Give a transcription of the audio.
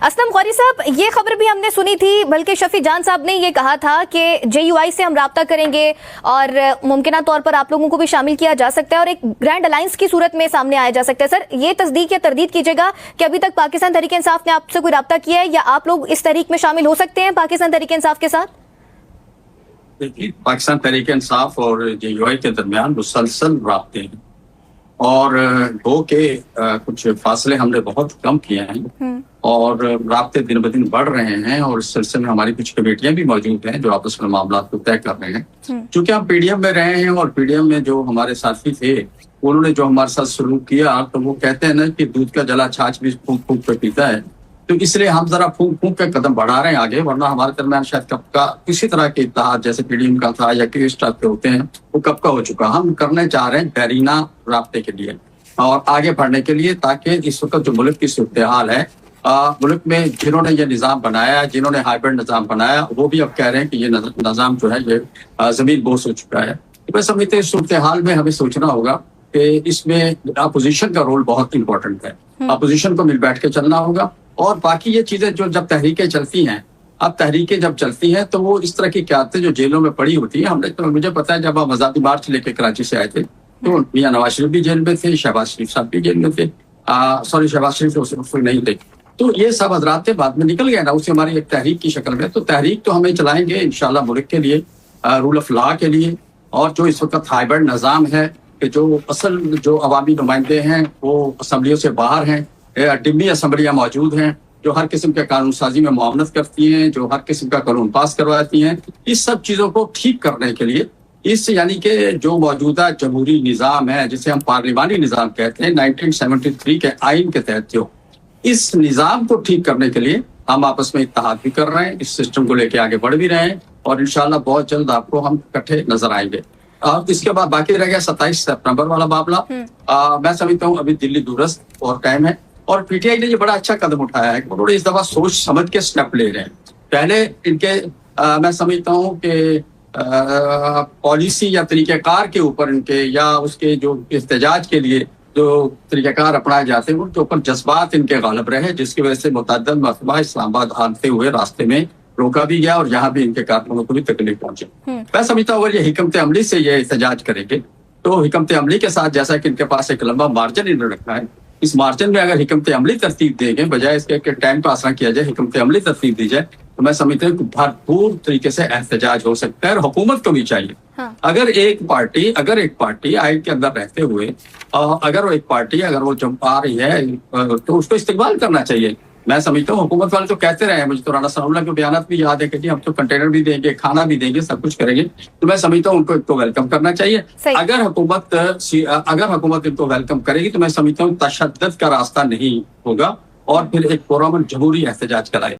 असलम गौरी साहब, ये खबर भी हमने सुनी थी, बल्कि शफी जान साहब ने ये कहा था कि JUI से हम राब्ता करेंगे और मुमकिना तौर पर आप लोगों को भी शामिल किया जा सकता है और एक ग्रैंड अलायंस की सूरत में सामने आया जा सकता है। सर, ये तस्दीक या तरदीद कीजिएगा कि अभी तक पाकिस्तान तहरीक इंसाफ ने आपसे कोई राब्ता किया है या आप लोग इस तहरीक में शामिल हो सकते हैं पाकिस्तान तहरीक इंसाफ के साथ? देखिए, पाकिस्तान तहरीक इंसाफ और JUI के दरमियान मुसलसल राब्ते हैं और गो के कुछ फासले हमने बहुत कम किए हैं और राब्ते दिन ब दिन बढ़ रहे हैं और इस सिलसिले में हमारी कुछ कमेटियां भी मौजूद हैं जो आपस में मामला को तय कर रहे हैं। चूंकि हम PDM में रहे हैं और PDM में जो हमारे साथी थे उन्होंने जो हमारे साथ सलूक किया, तो वो कहते हैं ना कि दूध का जला छाछ भी फूंक फूंक पे पीता है, तो इसलिए हम जरा फूंक फूंक के कदम बढ़ा रहे हैं आगे, वरना हमारे दरमियान शायद कब का किसी तरह के इत्तेहाद जैसे PDM का था या किस टाइप के होते हैं वो कब का हो चुका। हम करने चाह रहे हैं बैरीना राब्ते के लिए और आगे बढ़ने के लिए, ताकि इस वक्त जो मुल्क की सूरत हाल है, मुल्क में जिन्होंने ये निज़ाम बनाया, जिन्होंने हाइब्रिड निज़ाम बनाया, वो भी अब कह रहे हैं कि ये निज़ाम जो है ये जमीन बोस हो चुका है। तो मैं समझते हैं इस सूरत हाल में हमें सोचना होगा कि इसमें अपोजिशन का रोल बहुत इंपॉर्टेंट है। अपोजिशन को मिल बैठ के चलना होगा और बाकी ये चीजें जो जब तहरीकें चलती हैं, अब तहरीकें जब चलती हैं तो वो इस तरह की क्यादतें जो जेलों में पड़ी होती हैं, हमने तो मुझे पता है जब हम आजादी मार्च लेके कराची से आए थे तो मियां नवाज शरीफ भी जेल में थे, शहबाज शरीफ साहब भी जेल में थे, सॉरी शहबाज शरीफ तो उस नहीं थे, तो ये सब हजरात थे, बाद में निकल गए ना, उससे हमारी एक तहरीक की शक्ल में। तो तहरीक तो हमें चलाएंगे इंशाल्लाह मुल्क के लिए, रूल ऑफ लॉ के लिए, और जो इस वक्त हाइब्रिड निज़ाम है कि जो असल जो अवामी नुमाइंदे हैं वो असम्बलियों से बाहर हैं, डिम्मी असम्बलियाँ मौजूद हैं जो हर किस्म के कानून साजी में मुआवनत करती हैं, जो हर किस्म का कानून पास करवाती हैं, इस सब चीज़ों को ठीक करने के लिए इस यानी कि जो मौजूदा जमहूरी निज़ाम है जिसे हम पार्लिमानी निज़ाम कहते हैं 1973 के आइन के तहत, जो इस निज़ाम को ठीक करने के लिए हम आपस में इत्तेहाद भी कर रहे हैं, इस सिस्टम को लेके आगे बढ़ भी रहे हैं और इंशाल्लाह बहुत जल्द आपको हम इकट्ठे नजर आएंगे। इसके बाद बाकी रह गया 27 सितंबर वाला मामला। मैं समझता हूँ अभी दिल्ली दूरस्थ और टाइम है और PTI ने ये बड़ा अच्छा कदम उठाया है, उन्होंने इस दफा सोच समझ के स्टेप ले रहे हैं। पहले इनके मैं समझता हूँ कि पॉलिसी या तरीक़ेकार के ऊपर इनके या उसके जो एहतजाज के लिए जो तरीक़ेकार अपनाए जाते हैं उनके ऊपर जज्बात इनके गालिब रहे, जिसकी वजह से मुतअद्दिद मरतबा इस्लामाबाद आते हुए रास्ते में रोका भी गया और यहाँ भी इनके कारकुनों को भी तकलीफ पहुंची। मैं समझता हूँ अगर ये हिकमत अमली से ये एहतजाज करेंगे तो हिकमत अमली के साथ, जैसा कि इनके पास एक लंबा मार्जिन इन्होंने रखा है, इस मार्जिन में अगर हिकमत अमली तरतीब देंगे बजाय इसके कि टाइम पास ना किया जाए, हिकमत अमली तरतीब दी जाए, तो मैं समझता हूँ कि भरपूर तरीके से एहतजाज हो सकता है और हुकूमत को भी चाहिए। अगर एक पार्टी आइन के अंदर रहते हुए अगर वो जब आ रही है तो उसको इस्तेमाल करना चाहिए। मैं समझता हूँ हुकूमत वाले तो कहते रहे हैं, मुझे तो राना सनाउल्लाह के बयान भी याद है कि हम तो कंटेनर भी देंगे, खाना भी देंगे, सब कुछ करेंगे, तो मैं समझता हूँ उनको एक तो वेलकम करना चाहिए। अगर हुकूमत इनको वेलकम करेगी तो मैं समझता हूँ तशद्दुद का रास्ता नहीं होगा और फिर एक पुरअमन जमहूरी एहतजाज कराए।